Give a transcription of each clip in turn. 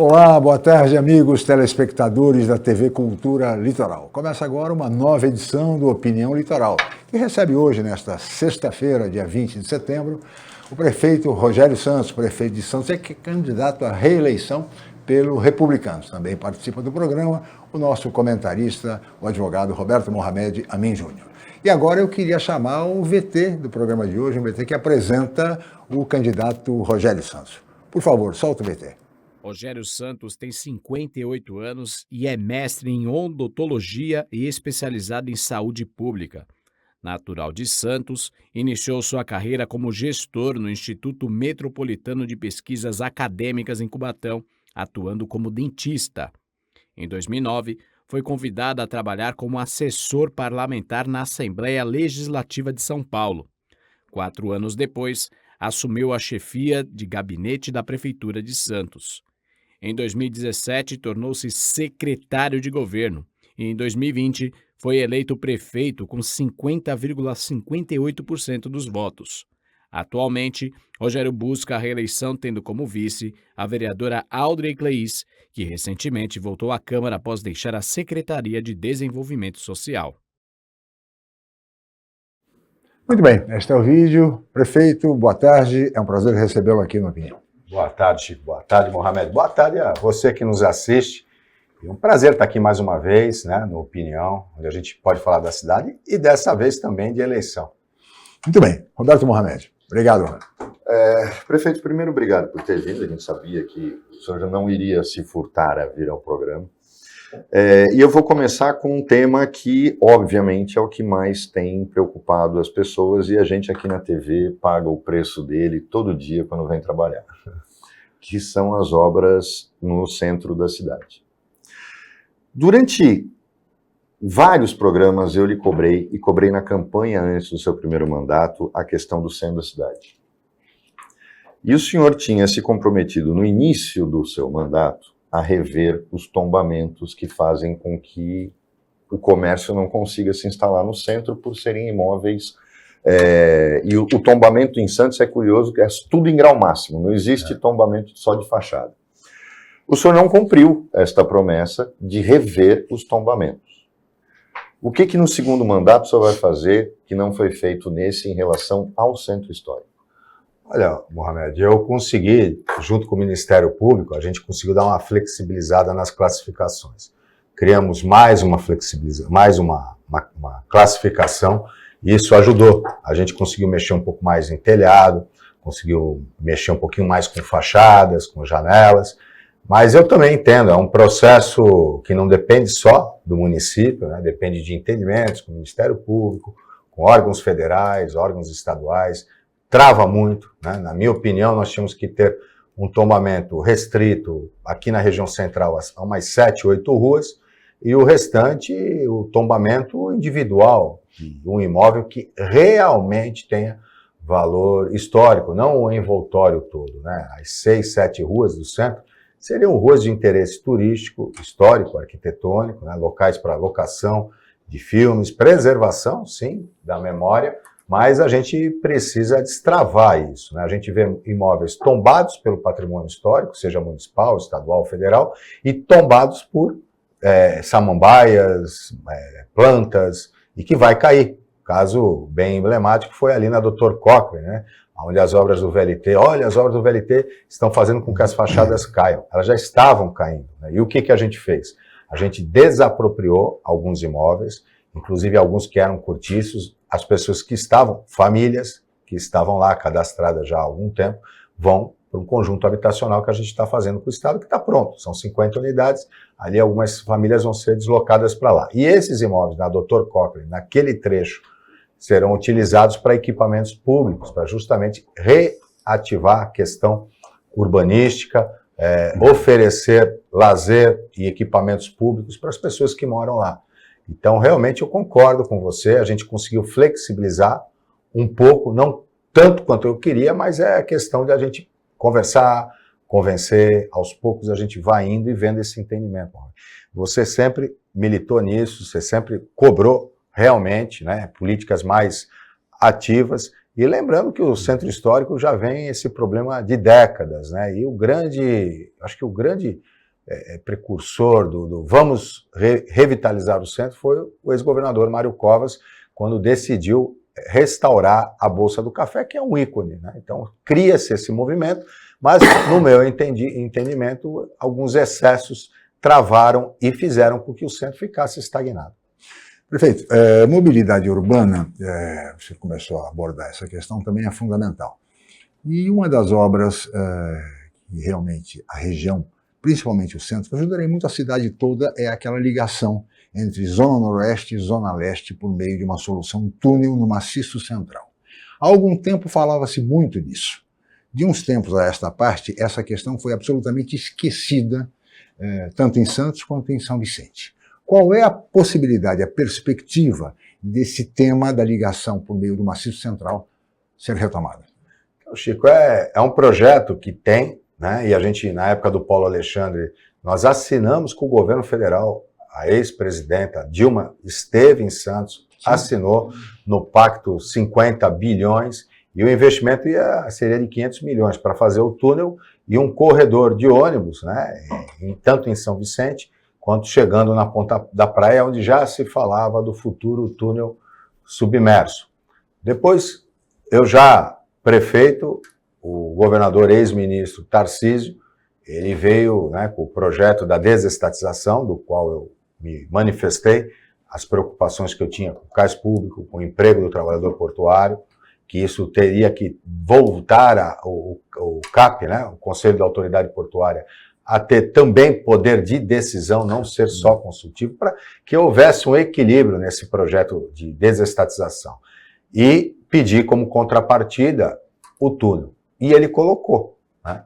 Olá, boa tarde, amigos telespectadores da TV Cultura Litoral. Começa agora uma nova edição do Opinião Litoral, que recebe hoje, nesta sexta-feira, dia 20 de setembro, o prefeito Rogério Santos, prefeito de Santos, que é candidato à reeleição pelo Republicanos. Também participa do programa o nosso comentarista, o advogado Roberto Mohamed Amin Júnior. E agora eu queria chamar o VT do programa de hoje, um VT que apresenta o candidato Rogério Santos. Por favor, solta o VT. Rogério Santos tem 58 anos e é mestre em odontologia e especializado em saúde pública. Natural de Santos, iniciou sua carreira como gestor no Instituto Metropolitano de Pesquisas Acadêmicas em Cubatão, atuando como dentista. Em 2009, foi convidado a trabalhar como assessor parlamentar na Assembleia Legislativa de São Paulo. 4 anos depois, assumiu a chefia de gabinete da Prefeitura de Santos. Em 2017, tornou-se secretário de governo e, em 2020, foi eleito prefeito com 50,58% dos votos. Atualmente, Rogério busca a reeleição tendo como vice a vereadora Audrey Cleis, que recentemente voltou à Câmara após deixar a Secretaria de Desenvolvimento Social. Muito bem, este é o vídeo. Prefeito, boa tarde, é um prazer recebê-lo aqui no Opinião. Boa tarde, Chico. Boa tarde, Mohamed. Boa tarde a você que nos assiste. É um prazer estar aqui mais uma vez, né, no Opinião, onde a gente pode falar da cidade e dessa vez também de eleição. Muito bem, Roberto Mohamed. Obrigado, Roberto. Prefeito, primeiro, obrigado por ter vindo. A gente sabia que o senhor já não iria se furtar a vir ao programa. E eu vou começar com um tema que, obviamente, é o que mais tem preocupado as pessoas e a gente aqui na TV paga o preço dele todo dia quando vem trabalhar, que são as obras no centro da cidade. Durante vários programas eu lhe cobrei, e cobrei na campanha antes do seu primeiro mandato, a questão do centro da cidade. E o senhor tinha se comprometido no início do seu mandato a rever os tombamentos que fazem com que o comércio não consiga se instalar no centro por serem imóveis. E o tombamento em Santos é curioso, que é tudo em grau máximo, não existe tombamento só de fachada. O senhor não cumpriu esta promessa de rever os tombamentos. O que no segundo mandato o senhor vai fazer que não foi feito nesse em relação ao centro histórico? Olha, Mohamed, eu consegui, junto com o Ministério Público, a gente conseguiu dar uma flexibilizada nas classificações. Criamos mais uma classificação e isso ajudou. A gente conseguiu mexer um pouco mais em telhado, conseguiu mexer um pouquinho mais com fachadas, com janelas, mas eu também entendo, é um processo que não depende só do município, né? Depende de entendimentos com o Ministério Público, com órgãos federais, órgãos estaduais. Trava muito, né? Na minha opinião, nós tínhamos que ter um tombamento restrito aqui na região central a umas 7, 8 ruas, e o restante, o tombamento individual, de um imóvel que realmente tenha valor histórico, não o envoltório todo, né? As 6, 7 ruas do centro seriam ruas de interesse turístico, histórico, arquitetônico, né? Locais para locação de filmes, preservação, sim, da memória, mas a gente precisa destravar isso, né? A gente vê imóveis tombados pelo patrimônio histórico, seja municipal, estadual, federal, e tombados por samambaias, plantas, e que vai cair. Caso bem emblemático foi ali na Dr. Cochrane, né? Onde as obras do VLT, as obras do VLT estão fazendo com que as fachadas caiam. Elas já estavam caindo, né? E o que a gente fez? A gente desapropriou alguns imóveis, inclusive alguns que eram cortiços. As pessoas que estavam, famílias que estavam lá cadastradas já há algum tempo, vão para um conjunto habitacional que a gente está fazendo com o Estado, que está pronto. São 50 unidades, ali algumas famílias vão ser deslocadas para lá. E esses imóveis na Dr. Cochrane, naquele trecho, serão utilizados para equipamentos públicos, para justamente reativar a questão urbanística, oferecer lazer e equipamentos públicos para as pessoas que moram lá. Então, realmente, eu concordo com você, a gente conseguiu flexibilizar um pouco, não tanto quanto eu queria, mas é a questão de a gente conversar, convencer, aos poucos a gente vai indo e vendo esse entendimento. Você sempre militou nisso, você sempre cobrou realmente, né, políticas mais ativas, E lembrando que o centro histórico já vem esse problema de décadas, né? E acho que o grande precursor do vamos revitalizar o centro foi o ex-governador Mário Covas, quando decidiu restaurar a Bolsa do Café, que é um ícone, né? Então cria-se esse movimento, mas no meu entendimento, alguns excessos travaram e fizeram com que o centro ficasse estagnado. Prefeito, mobilidade urbana, você começou a abordar essa questão, também é fundamental. E uma das obras que realmente a região, principalmente o centro, que ajudaria muito a cidade toda, é aquela ligação entre Zona Noroeste e Zona Leste por meio de uma solução túnel no maciço central. Há algum tempo falava-se muito nisso. De uns tempos a esta parte, essa questão foi absolutamente esquecida, tanto em Santos quanto em São Vicente. Qual é a possibilidade, a perspectiva desse tema da ligação por meio do maciço central ser retomada? Chico, é um projeto que tem, né, e a gente, na época do Paulo Alexandre, nós assinamos com o governo federal, a ex-presidenta Dilma esteve em Santos, assinou no pacto 50 bilhões, e o investimento seria de 500 milhões para fazer o túnel e um corredor de ônibus, né, tanto em São Vicente, quanto chegando na ponta da praia, onde já se falava do futuro túnel submerso. Depois, eu já prefeito, o governador ex-ministro Tarcísio, ele veio, né, com o projeto da desestatização, do qual eu me manifestei, as preocupações que eu tinha com o cais público, com o emprego do trabalhador portuário, que isso teria que voltar o CAP, né, o Conselho da Autoridade Portuária, a ter também poder de decisão, não ser só consultivo, para que houvesse um equilíbrio nesse projeto de desestatização. E pedir como contrapartida o túnel. E ele colocou, né?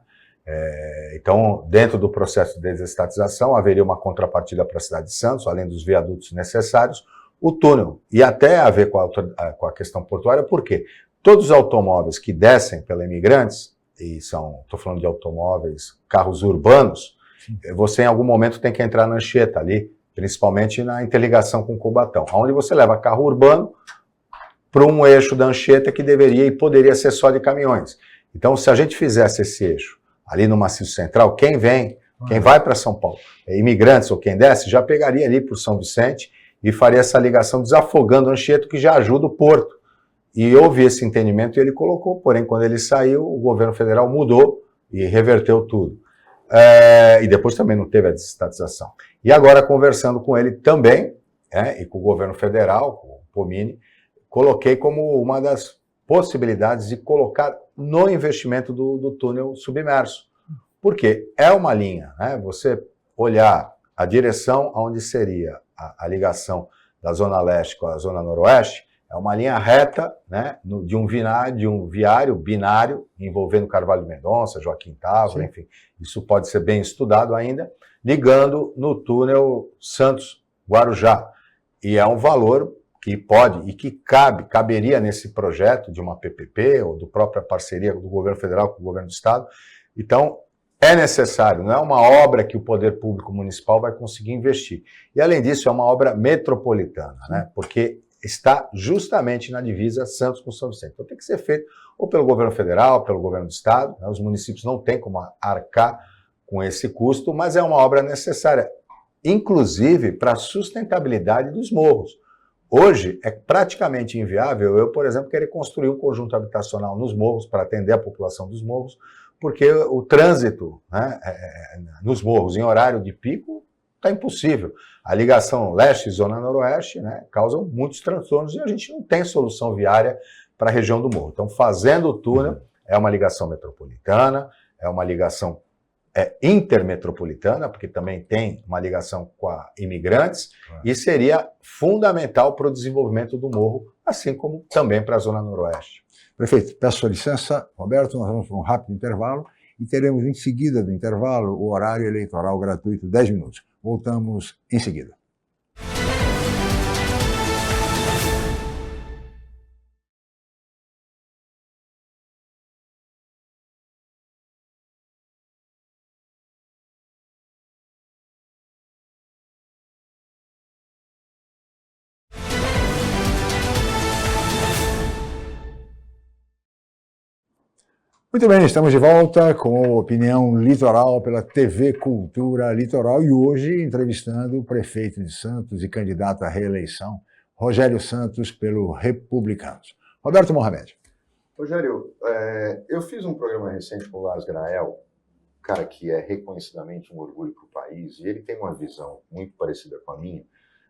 Então, dentro do processo de desestatização, haveria uma contrapartida para a cidade de Santos, além dos viadutos necessários, o túnel. E até a ver com a questão portuária, por quê? Todos os automóveis que descem pela Imigrantes, e estou falando de automóveis, carros urbanos, você em algum momento tem que entrar na Anchieta ali, principalmente na interligação com Cubatão, onde você leva carro urbano para um eixo da Anchieta que deveria e poderia ser só de caminhões. Então, se a gente fizesse esse eixo ali no Maciço Central, quem vai para São Paulo, imigrantes ou quem desce, já pegaria ali por São Vicente e faria essa ligação desafogando a Anchieta, que já ajuda o porto. E houve esse entendimento e ele colocou, porém, quando ele saiu, o governo federal mudou e reverteu tudo. E depois também não teve a desestatização. E agora, conversando com ele também, e com o governo federal, com o Pomini, coloquei como uma das possibilidades de colocar no investimento do túnel submerso. Porque é uma linha, né? Você olhar a direção onde seria a ligação da Zona Leste com a Zona Noroeste, é uma linha reta, né, de um viário binário, envolvendo Carvalho Mendonça, Joaquim Távora, enfim, isso pode ser bem estudado ainda, ligando no túnel Santos-Guarujá. E é um valor que pode e que caberia nesse projeto de uma PPP ou da própria parceria do governo federal com o governo do estado. Então, é necessário, não é uma obra que o poder público municipal vai conseguir investir. E, além disso, é uma obra metropolitana, né, porque está justamente na divisa Santos com São Vicente. Então tem que ser feito ou pelo governo federal, pelo governo do estado, né? Os municípios não têm como arcar com esse custo, mas é uma obra necessária, inclusive para a sustentabilidade dos morros. Hoje é praticamente inviável eu, por exemplo, querer construir um conjunto habitacional nos morros para atender a população dos morros, porque o trânsito, né, nos morros em horário de pico está impossível. A ligação leste e zona noroeste, né, causam muitos transtornos e a gente não tem solução viária para a região do morro. Então, fazendo o túnel, é uma ligação metropolitana, é uma ligação intermetropolitana, porque também tem uma ligação com a Imigrantes, e seria fundamental para o desenvolvimento do morro, assim como também para a zona noroeste. Prefeito, peço sua licença, Roberto, nós vamos para um rápido intervalo e teremos em seguida do intervalo o horário eleitoral gratuito, 10 minutos. Voltamos em seguida. Muito bem, estamos de volta com Opinião Litoral pela TV Cultura Litoral e hoje entrevistando o prefeito de Santos e candidato à reeleição, Rogério Santos, pelo Republicanos. Roberto Mohamed. Rogério, eu fiz um programa recente com o Lars Grael, cara que é reconhecidamente um orgulho para o país, e ele tem uma visão muito parecida com a minha,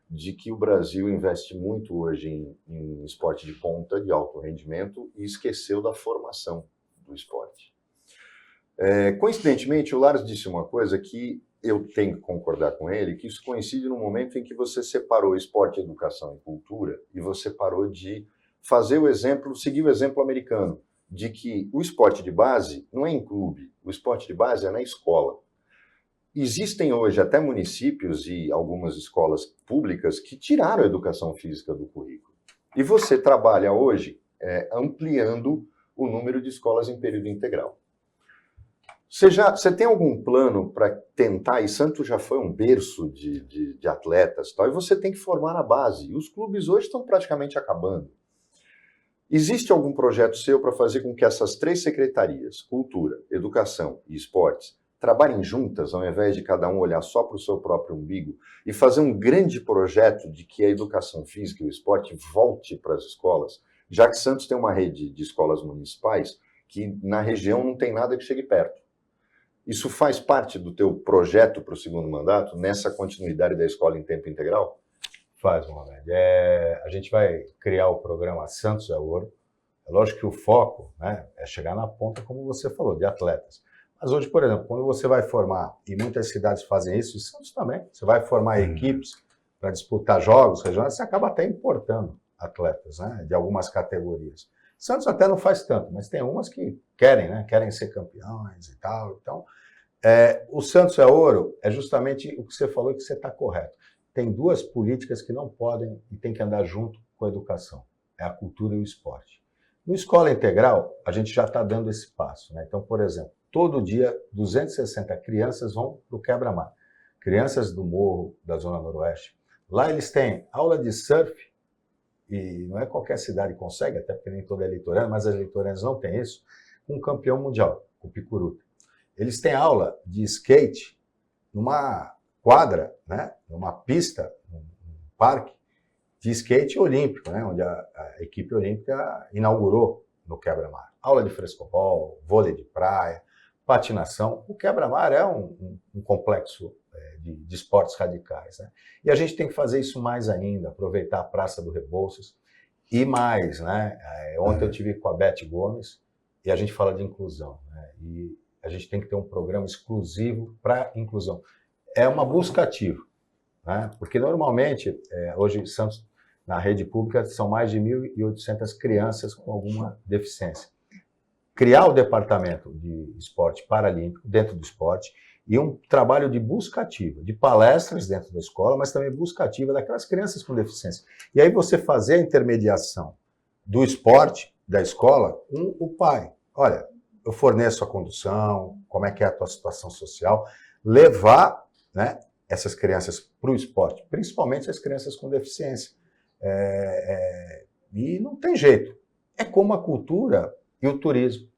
de que o Brasil investe muito hoje em esporte de ponta, de alto rendimento, e esqueceu da formação do esporte. Coincidentemente, o Lars disse uma coisa que eu tenho que concordar com ele, que isso coincide no momento em que você separou esporte, educação e cultura, e você parou de fazer o exemplo, seguir o exemplo americano, de que o esporte de base não é em clube, o esporte de base é na escola. Existem hoje até municípios e algumas escolas públicas que tiraram a educação física do currículo. E você trabalha hoje ampliando o número de escolas em período integral. Você tem algum plano para tentar, e Santos já foi um berço de atletas, tal, e você tem que formar na base. E os clubes hoje estão praticamente acabando. Existe algum projeto seu para fazer com que essas três secretarias, cultura, educação e esportes, trabalhem juntas, ao invés de cada um olhar só para o seu próprio umbigo, e fazer um grande projeto de que a educação física e o esporte volte para as escolas, já que Santos tem uma rede de escolas municipais que na região não tem nada que chegue perto. Isso faz parte do teu projeto para o segundo mandato, nessa continuidade da escola em tempo integral? Faz, Mohamed. A gente vai criar o programa Santos é Ouro. É lógico que o foco, né, é chegar na ponta, como você falou, de atletas. Mas hoje, por exemplo, quando você vai formar, e muitas cidades fazem isso, e Santos também, você vai formar equipes para disputar jogos regionais, você acaba até importando atletas, né, de algumas categorias. Santos até não faz tanto, mas tem umas que querem, né, querem ser campeões e tal. Então, o Santos é Ouro é justamente o que você falou e que você está correto. Tem duas políticas que não podem e tem que andar junto com a educação. É a cultura e o esporte. No Escola Integral, a gente já está dando esse passo, né? Então, por exemplo, todo dia 260 crianças vão para o quebra-mar. Crianças do Morro, da Zona Noroeste. Lá eles têm aula de surf, e não é qualquer cidade que consegue, até porque nem toda é litorânea, mas as litorâneas não têm isso, com um campeão mundial, o Picuruta. Eles têm aula de skate numa quadra, né, numa pista, num parque de skate olímpico, né, onde a equipe olímpica inaugurou no quebra-mar. Aula de frescobol, vôlei de praia, patinação. O quebra-mar é um complexo de esportes radicais, né? E a gente tem que fazer isso mais ainda, aproveitar a Praça do Rebouças e mais, né? Ontem eu tive com a Beth Gomes e a gente fala de inclusão, né? E a gente tem que ter um programa exclusivo para inclusão. É uma busca ativa, né? Porque normalmente, hoje, Santos, na rede pública, são mais de 1.800 crianças com alguma deficiência. Criar o departamento de esporte paralímpico dentro do esporte e um trabalho de busca ativa, de palestras dentro da escola, mas também busca ativa daquelas crianças com deficiência. E aí você fazer a intermediação do esporte, da escola, com o pai. Olha, eu forneço a condução, como é que é a tua situação social, levar, né, essas crianças para o esporte, principalmente as crianças com deficiência. E não tem jeito. É como a cultura e o turismo.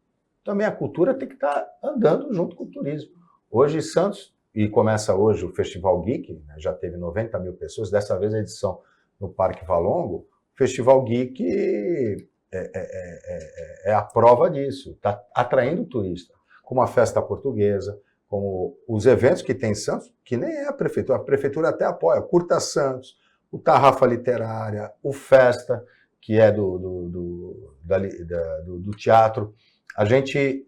Também a cultura tem que estar andando junto com o turismo. Hoje, Santos, e começa hoje o Festival Geek, né, já teve 90 mil pessoas, dessa vez a edição no Parque Valongo. O Festival Geek é a prova disso, está atraindo o turista, como a festa portuguesa, como os eventos que tem em Santos, que nem é a prefeitura até apoia, Curta Santos, o Tarrafa Literária, o Festa, que é do teatro. A gente,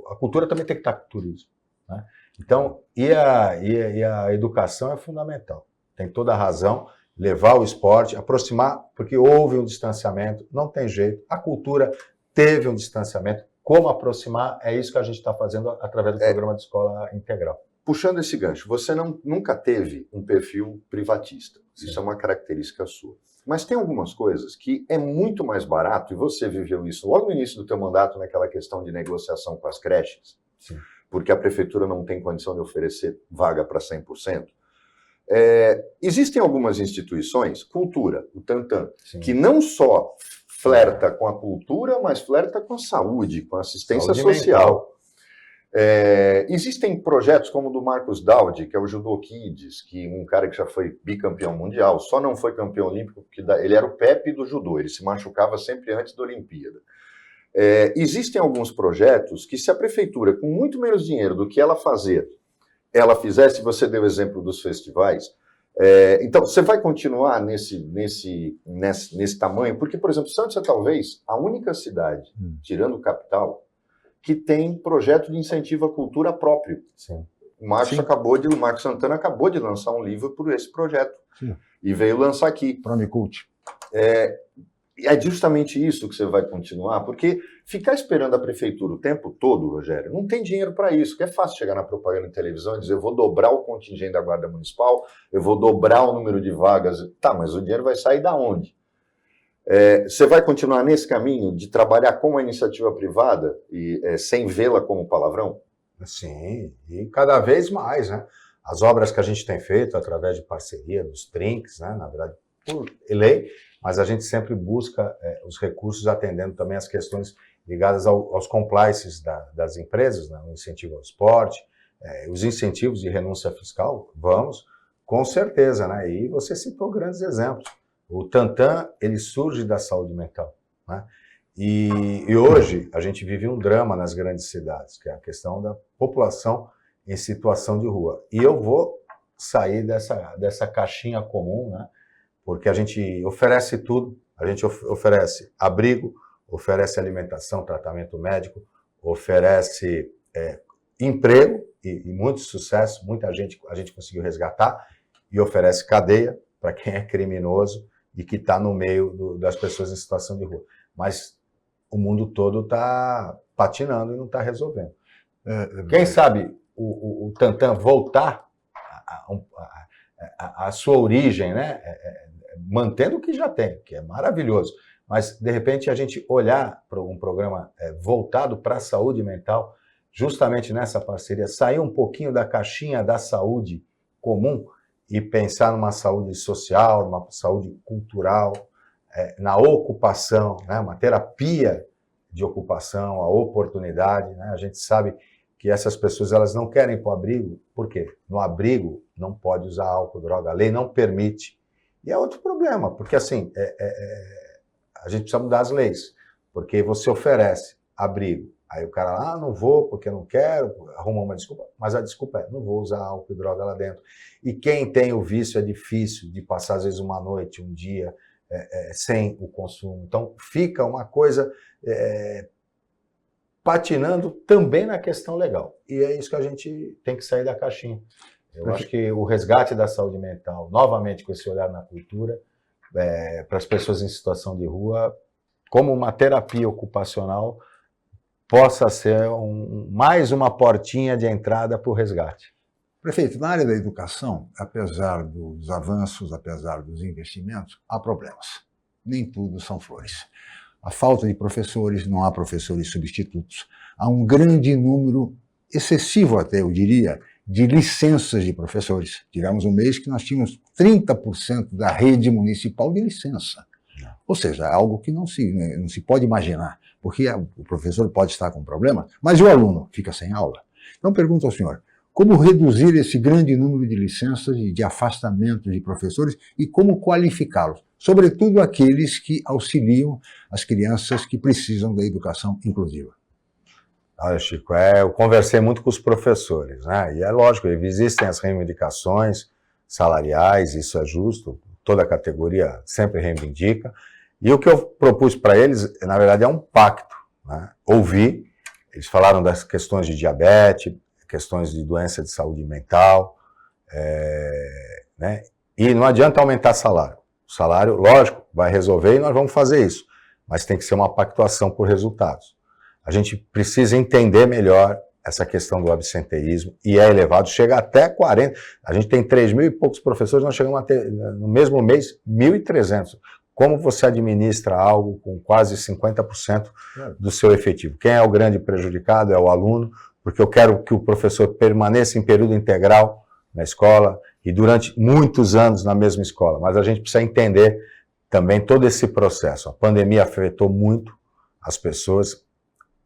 a cultura também tem que estar com o turismo, né? Então, e a educação é fundamental. Tem toda a razão, levar o esporte, aproximar, porque houve um distanciamento, não tem jeito. A cultura teve um distanciamento. Como aproximar, é isso que a gente está fazendo através do programa de escola integral. Puxando esse gancho, você nunca teve um perfil privatista. Isso Sim. É uma característica sua. Mas tem algumas coisas que é muito mais barato, e você viveu isso logo no início do teu mandato, naquela questão de negociação com as creches, Sim. Porque a prefeitura não tem condição de oferecer vaga para 100%. Existem algumas instituições, cultura, o Tantan, Sim. Que não só flerta com a cultura, mas flerta com a saúde, com a assistência Saúde social. Existem projetos como o do Marcos Daudi, que é o Judô Kids, que um cara que já foi bicampeão mundial, só não foi campeão olímpico porque ele era o Pepe do judô, ele se machucava sempre antes da Olimpíada. Existem alguns projetos que, se a prefeitura, com muito menos dinheiro do que ela fizesse, você deu o exemplo dos festivais, então você vai continuar nesse tamanho, porque, por exemplo, Santos é talvez a única cidade, tirando o capital, que tem projeto de incentivo à cultura próprio. Sim. O Marcos Santana acabou de lançar um livro por esse projeto. Sim. E veio lançar aqui. Promicult. É justamente isso que você vai continuar, porque ficar esperando a prefeitura o tempo todo, Rogério, não tem dinheiro para isso, que é fácil chegar na propaganda de televisão e dizer eu vou dobrar o contingente da Guarda Municipal, eu vou dobrar o número de vagas. Tá, mas o dinheiro vai sair da onde? Você vai continuar nesse caminho de trabalhar com a iniciativa privada e sem vê-la como palavrão? Sim, e cada vez mais, né? As obras que a gente tem feito através de parceria dos trinques, né? Na verdade, por lei, mas a gente sempre busca os recursos atendendo também as questões ligadas aos compliances das empresas, né? O incentivo ao esporte, os incentivos de renúncia fiscal, vamos, com certeza, né? E você citou grandes exemplos. O Tantan, ele surge da saúde mental, né? E hoje a gente vive um drama nas grandes cidades, que é a questão da população em situação de rua. E eu vou sair dessa caixinha comum, né? Porque a gente oferece tudo, a gente oferece abrigo, oferece alimentação, tratamento médico, oferece emprego e muito sucesso, muita gente a gente conseguiu resgatar, e oferece cadeia para quem é criminoso e que está no meio das pessoas em situação de rua. Mas o mundo todo está patinando e não está resolvendo. Quem sabe o Tantan voltar à sua origem, né? Mantendo o que já tem, que é maravilhoso, mas de repente a gente olhar para um programa voltado para a saúde mental, justamente nessa parceria, sair um pouquinho da caixinha da saúde comum e pensar numa saúde social, numa saúde cultural, na ocupação, né? Uma terapia de ocupação, a oportunidade, né? A gente sabe que essas pessoas elas não querem ir para o abrigo, por quê? No abrigo não pode usar álcool, droga, a lei não permite. E é outro problema, porque assim, a gente precisa mudar as leis, porque você oferece abrigo, aí o cara, não vou porque não quero, arruma uma desculpa, mas a desculpa não vou usar álcool e droga lá dentro. E quem tem o vício é difícil de passar às vezes uma noite, um dia, sem o consumo. Então fica uma coisa patinando também na questão legal. E é isso que a gente tem que sair da caixinha. Eu acho que o resgate da saúde mental, novamente com esse olhar na cultura, para as pessoas em situação de rua, como uma terapia ocupacional, possa ser mais uma portinha de entrada para o resgate. Prefeito, na área da educação, apesar dos avanços, apesar dos investimentos, há problemas. Nem tudo são flores. A falta de professores, não há professores substitutos. Há um grande número, excessivo até, eu diria, de licenças de professores. Tivemos um mês que nós tínhamos 30% da rede municipal de licença. Ou seja, é algo que não se pode imaginar, porque o professor pode estar com problema, mas o aluno fica sem aula. Então pergunto ao senhor, como reduzir esse grande número de licenças e de afastamento de professores e como qualificá-los? Sobretudo aqueles que auxiliam as crianças que precisam da educação inclusiva. Olha, Chico, eu conversei muito com os professores, né? E é lógico, existem as reivindicações salariais, isso é justo, toda a categoria sempre reivindica. E o que eu propus para eles, na verdade, é um pacto, né? Ouvir, eles falaram das questões de diabetes, questões de doença de saúde mental, né? E não adianta aumentar salário. O salário, lógico, vai resolver e nós vamos fazer isso, mas tem que ser uma pactuação por resultados. A gente precisa entender melhor essa questão do absenteísmo, e é elevado, chega até 40. A gente tem 3 mil e poucos professores, nós chegamos a ter, no mesmo mês, 1.300. Como você administra algo com quase 50% do seu efetivo? Quem é o grande prejudicado? É o aluno, porque eu quero que o professor permaneça em período integral na escola e durante muitos anos na mesma escola, mas a gente precisa entender também todo esse processo. A pandemia afetou muito as pessoas.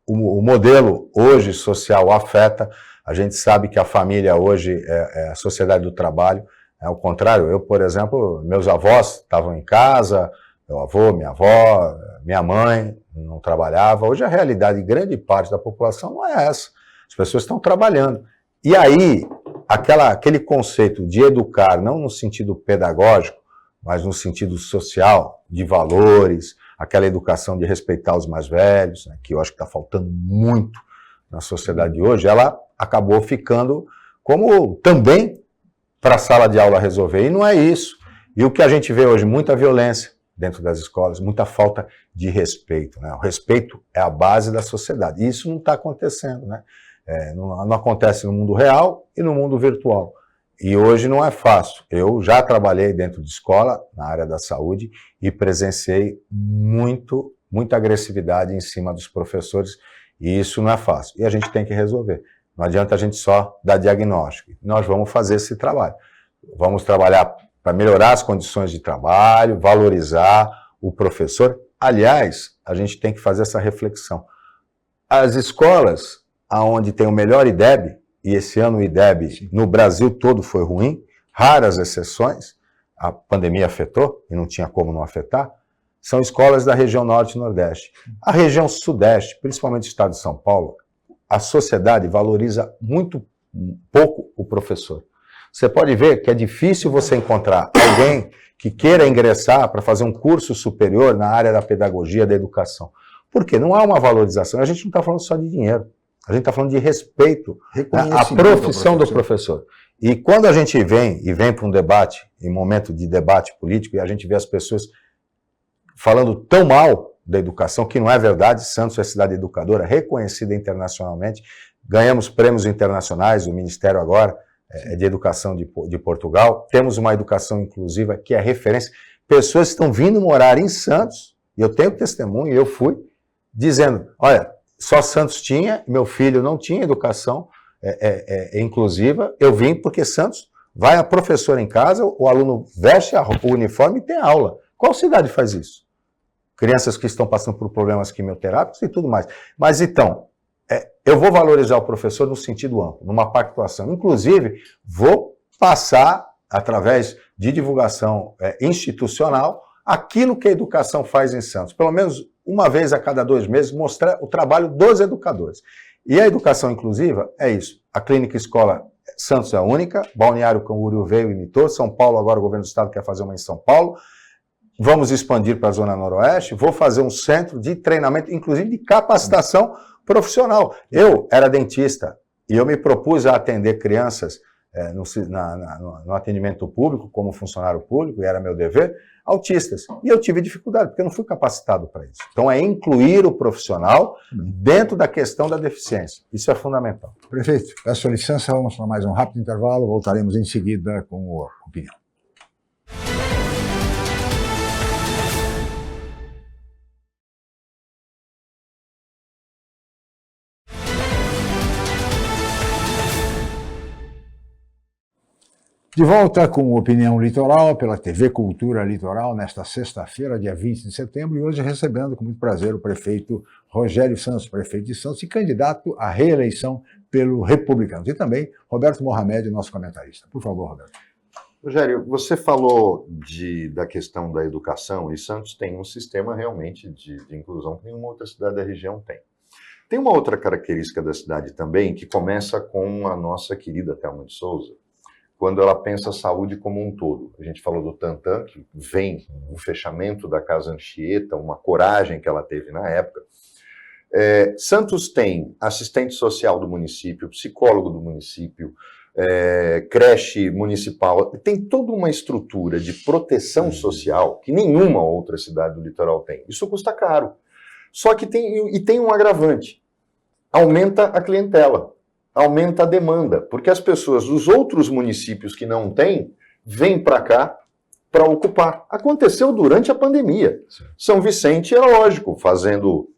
O modelo hoje social afeta. A gente sabe que a família hoje é a sociedade do trabalho. É o contrário. Eu, por exemplo, meus avós estavam em casa, meu avô, minha avó, minha mãe não trabalhava. Hoje a realidade de grande parte da população não é essa. As pessoas estão trabalhando. E aí, aquele conceito de educar, não no sentido pedagógico, mas no sentido social, de valores, aquela educação de respeitar os mais velhos, né, que eu acho que está faltando muito na sociedade de hoje, ela acabou ficando como também para a sala de aula resolver. E não é isso. E o que a gente vê hoje, muita violência dentro das escolas, muita falta de respeito, né? O respeito é a base da sociedade. E isso não está acontecendo, né? Não acontece no mundo real e no mundo virtual. E hoje não é fácil. Eu já trabalhei dentro de escola, na área da saúde, e presenciei muita agressividade em cima dos professores, e isso não é fácil. E a gente tem que resolver. Não adianta a gente só dar diagnóstico. Nós vamos fazer esse trabalho. Vamos trabalhar para melhorar as condições de trabalho, valorizar o professor. Aliás, a gente tem que fazer essa reflexão. As escolas onde tem o melhor IDEB, e esse ano o IDEB no Brasil todo foi ruim, raras exceções, a pandemia afetou, e não tinha como não afetar, são escolas da região Norte e Nordeste. A região Sudeste, principalmente o estado de São Paulo, a sociedade valoriza muito pouco o professor. Você pode ver que é difícil você encontrar alguém que queira ingressar para fazer um curso superior na área da pedagogia, da educação. Por quê? Não há uma valorização. A gente não está falando só de dinheiro. A gente está falando de respeito à profissão do professor. E quando a gente vem para um debate, em momento de debate político, e a gente vê as pessoas falando tão mal da educação, que não é verdade. Santos é cidade educadora, reconhecida internacionalmente. Ganhamos prêmios internacionais, o Ministério agora de Educação de Portugal. Temos uma educação inclusiva que é referência. Pessoas estão vindo morar em Santos, e eu tenho testemunho, e eu fui, dizendo, olha, só Santos tinha, meu filho não tinha educação inclusiva, eu vim porque Santos vai a professora em casa, o aluno veste o uniforme e tem aula. Qual cidade faz isso? Crianças que estão passando por problemas quimioterápicos e tudo mais. Mas então, eu vou valorizar o professor no sentido amplo, numa pactuação. Inclusive, vou passar, através de divulgação institucional, aquilo que a educação faz em Santos. Pelo menos uma vez a cada 2 meses, mostrar o trabalho dos educadores. E a educação inclusiva é isso. A clínica escola Santos é a única, Balneário Camboriú veio e imitou, São Paulo, agora o governo do estado quer fazer uma em São Paulo. Vamos expandir para a Zona Noroeste, vou fazer um centro de treinamento, inclusive de capacitação profissional. Eu era dentista e eu me propus a atender crianças no atendimento público, como funcionário público, e era meu dever, autistas. E eu tive dificuldade, porque eu não fui capacitado para isso. Então é incluir o profissional dentro da questão da deficiência. Isso é fundamental. Prefeito, peço licença, vamos para mais um rápido intervalo, voltaremos em seguida com a opinião. De volta com Opinião Litoral, pela TV Cultura Litoral, nesta sexta-feira, dia 20 de setembro, e hoje recebendo com muito prazer o prefeito Rogério Santos, prefeito de Santos e candidato à reeleição pelo Republicanos. E também Roberto Mohamed, nosso comentarista. Por favor, Roberto. Rogério, você falou da questão da educação, e Santos tem um sistema realmente de inclusão que nenhuma outra cidade da região tem. Tem uma outra característica da cidade também, que começa com a nossa querida Thelma de Souza, quando ela pensa a saúde como um todo. A gente falou do Tantan, que vem o fechamento da Casa Anchieta, uma coragem que ela teve na época. Santos tem assistente social do município, psicólogo do município, creche municipal, tem toda uma estrutura de proteção social que nenhuma outra cidade do litoral tem. Isso custa caro. Só que tem um agravante. Aumenta a clientela. Aumenta a demanda, porque as pessoas dos outros municípios que não têm, vêm para cá para ocupar. Aconteceu durante a pandemia. Sim. São Vicente era lógico, fazendo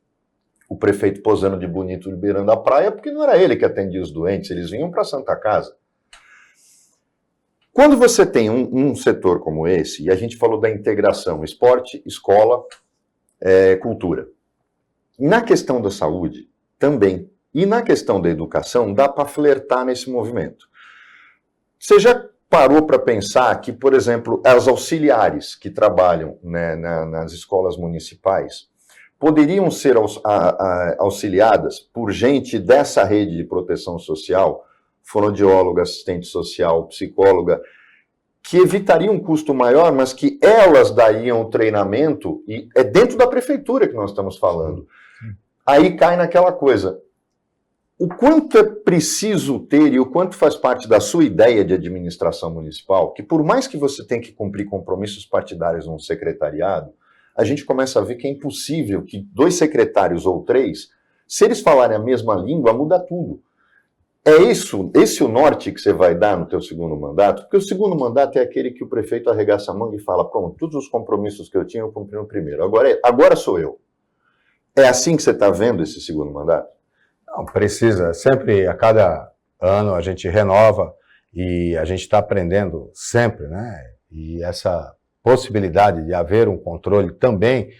o prefeito posando de bonito liberando a praia, porque não era ele que atendia os doentes, eles vinham para a Santa Casa. Quando você tem um setor como esse, e a gente falou da integração, esporte, escola, cultura. Na questão da saúde, também. E na questão da educação, dá para flertar nesse movimento. Você já parou para pensar que, por exemplo, as auxiliares que trabalham, né, nas escolas municipais poderiam ser auxiliadas por gente dessa rede de proteção social, fonoaudióloga, assistente social, psicóloga, que evitaria um custo maior, mas que elas dariam o treinamento, e é dentro da prefeitura que nós estamos falando. Aí cai naquela coisa. O quanto é preciso ter e o quanto faz parte da sua ideia de administração municipal, que por mais que você tenha que cumprir compromissos partidários num secretariado, a gente começa a ver que é impossível que 2 secretários ou 3, se eles falarem a mesma língua, muda tudo. É esse o norte que você vai dar no teu segundo mandato? Porque o segundo mandato é aquele que o prefeito arregaça a manga e fala, pronto, todos os compromissos que eu tinha eu cumpri no primeiro, agora sou eu. É assim que você está vendo esse segundo mandato? Não, precisa. Sempre, a cada ano, a gente renova e a gente está aprendendo sempre, né? E essa possibilidade de haver um controle também,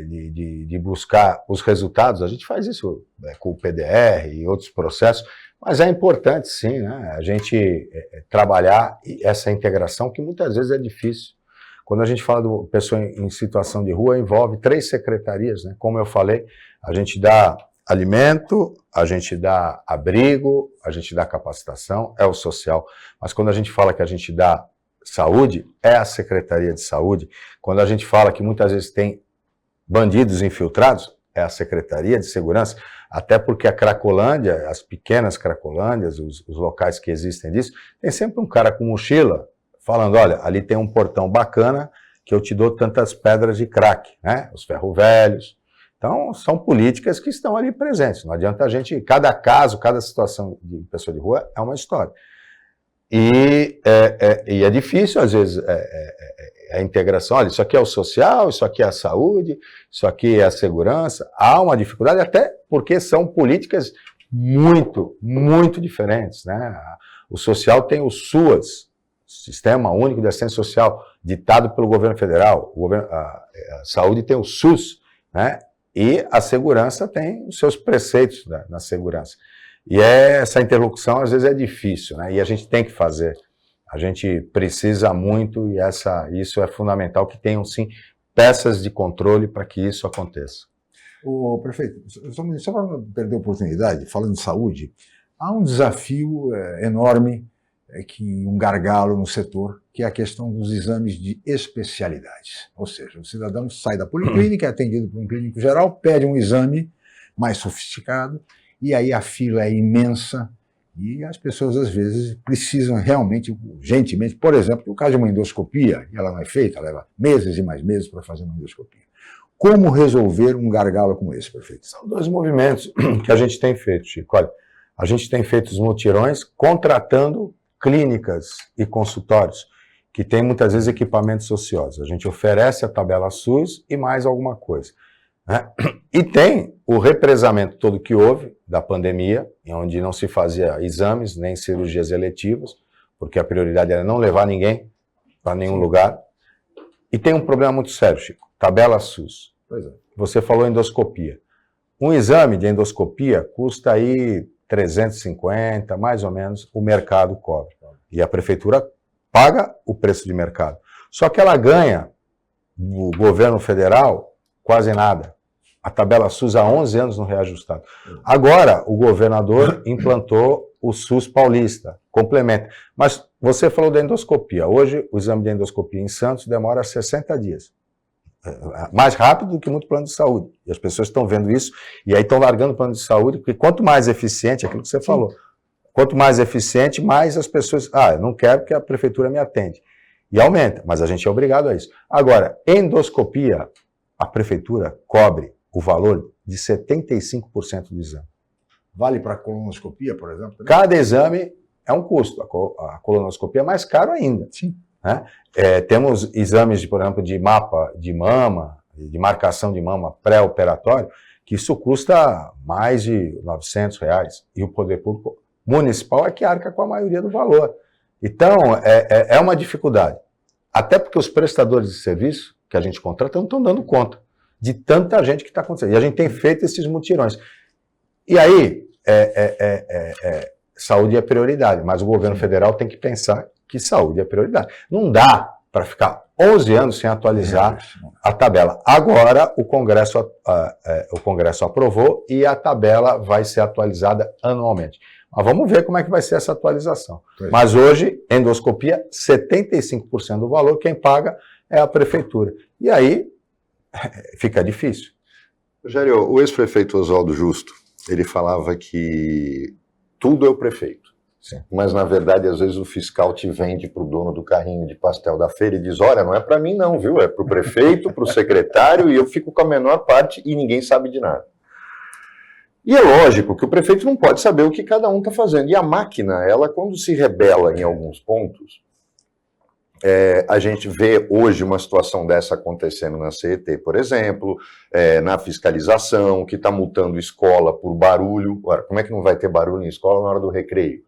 de buscar os resultados, a gente faz isso com o PDR e outros processos, mas é importante sim, né? A gente trabalhar essa integração que muitas vezes é difícil. Quando a gente fala de pessoa em situação de rua, envolve 3 secretarias, né? Como eu falei, a gente dá alimento, a gente dá abrigo, a gente dá capacitação, é o social. Mas quando a gente fala que a gente dá saúde, é a Secretaria de Saúde. Quando a gente fala que muitas vezes tem bandidos infiltrados, é a Secretaria de Segurança. Até porque a Cracolândia, as pequenas Cracolândias, os locais que existem disso, tem sempre um cara com mochila falando, olha, ali tem um portão bacana que eu te dou tantas pedras de crack, né? Os ferro velhos. Então, são políticas que estão ali presentes. Não adianta a gente, cada caso, cada situação de pessoa de rua é uma história. E é difícil, às vezes, a integração. Olha, isso aqui é o social, isso aqui é a saúde, isso aqui é a segurança. Há uma dificuldade, até porque são políticas muito, muito diferentes, né? O social tem o SUAS, Sistema Único de Assistência Social, ditado pelo governo federal. A saúde tem o SUS, né? E a segurança tem os seus preceitos na segurança. E essa interlocução, às vezes, é difícil, né? E a gente tem que fazer. A gente precisa muito, e isso é fundamental, que tenham, sim, peças de controle para que isso aconteça. Ô, prefeito, só para não perder a oportunidade, falando de saúde, há um desafio enorme, que um gargalo no setor, que é a questão dos exames de especialidades. Ou seja, o cidadão sai da policlínica, é atendido por um clínico geral, pede um exame mais sofisticado, e aí a fila é imensa, e as pessoas, às vezes, precisam realmente, urgentemente, por exemplo, no caso de uma endoscopia, e ela não é feita, leva meses e mais meses para fazer uma endoscopia. Como resolver um gargalo como esse, prefeito? São 2 movimentos que a gente tem feito, Chico. Olha, a gente tem feito os mutirões contratando clínicas e consultórios que têm muitas vezes equipamentos ociosos. A gente oferece a tabela SUS e mais alguma coisa, né? E tem o represamento todo que houve da pandemia, onde não se fazia exames nem cirurgias eletivas, porque a prioridade era não levar ninguém para nenhum lugar. E tem um problema muito sério, Chico, tabela SUS. Pois é. Você falou endoscopia. Um exame de endoscopia custa aí 350, mais ou menos, o mercado cobre. E a prefeitura paga o preço de mercado. Só que ela ganha, do governo federal, quase nada. A tabela SUS há 11 anos não reajustado. Agora, o governador implantou o SUS paulista, complementa. Mas você falou da endoscopia. Hoje, o exame de endoscopia em Santos demora 60 dias. Mais rápido do que muito plano de saúde. E as pessoas estão vendo isso, e aí estão largando o plano de saúde, porque quanto mais eficiente, aquilo que você falou, quanto mais eficiente, mais as pessoas, eu não quero que a prefeitura me atende. E aumenta, mas a gente é obrigado a isso. Agora, endoscopia, a prefeitura cobre o valor de 75% do exame. Vale para a colonoscopia, por exemplo? Também? Cada exame é um custo. A colonoscopia é mais caro ainda. Sim. Né? Temos exames, por exemplo, de mapa de mama, de marcação de mama pré-operatório, que isso custa mais de R$900. E o poder público municipal é que arca com a maioria do valor. Então, é uma dificuldade. Até porque os prestadores de serviço que a gente contrata não estão dando conta de tanta gente que está acontecendo. E a gente tem feito esses mutirões. E aí, saúde é prioridade, mas o governo federal tem que pensar que saúde é prioridade. Não dá para ficar 11 anos sem atualizar a tabela. Agora, o Congresso aprovou e a tabela vai ser atualizada anualmente. Mas vamos ver como é que vai ser essa atualização. Mas hoje, endoscopia, 75% do valor, quem paga é a prefeitura. E aí, fica difícil. Rogério, o ex-prefeito Oswaldo Justo, ele falava que tudo é o prefeito. Sim. Mas, na verdade, às vezes o fiscal te vende para o dono do carrinho de pastel da feira e diz, olha, não é para mim não, viu? É para o prefeito, para o secretário, e eu fico com a menor parte e ninguém sabe de nada. E é lógico que o prefeito não pode saber o que cada um está fazendo. E a máquina, ela, quando se rebela em alguns pontos, a gente vê hoje uma situação dessa acontecendo na CET, por exemplo, na fiscalização, que está multando escola por barulho. Ora, como é que não vai ter barulho em escola na hora do recreio?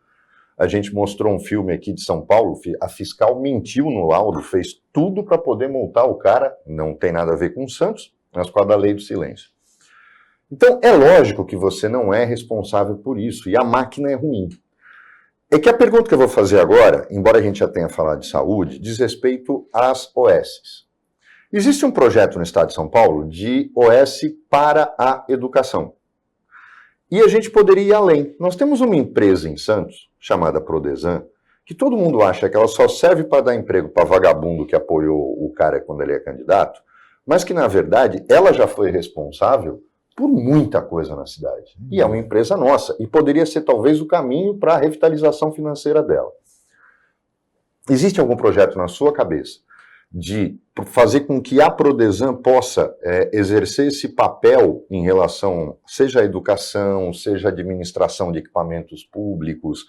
A gente mostrou um filme aqui de São Paulo, a fiscal mentiu no laudo, fez tudo para poder multar o cara, não tem nada a ver com o Santos, mas com a da lei do silêncio. Então, é lógico que você não é responsável por isso, e a máquina é ruim. É que a pergunta que eu vou fazer agora, embora a gente já tenha falado de saúde, diz respeito às OSs. Existe um projeto no estado de São Paulo de OS para a educação. E a gente poderia ir além. Nós temos uma empresa em Santos, chamada Prodesan, que todo mundo acha que ela só serve para dar emprego para vagabundo que apoiou o cara quando ele é candidato, mas que, na verdade, ela já foi responsável por muita coisa na cidade. E é uma empresa nossa. E poderia ser, talvez, o caminho para a revitalização financeira dela. Existe algum projeto na sua cabeça de fazer com que a Prodesan possa exercer esse papel em relação, seja à educação, seja à administração de equipamentos públicos,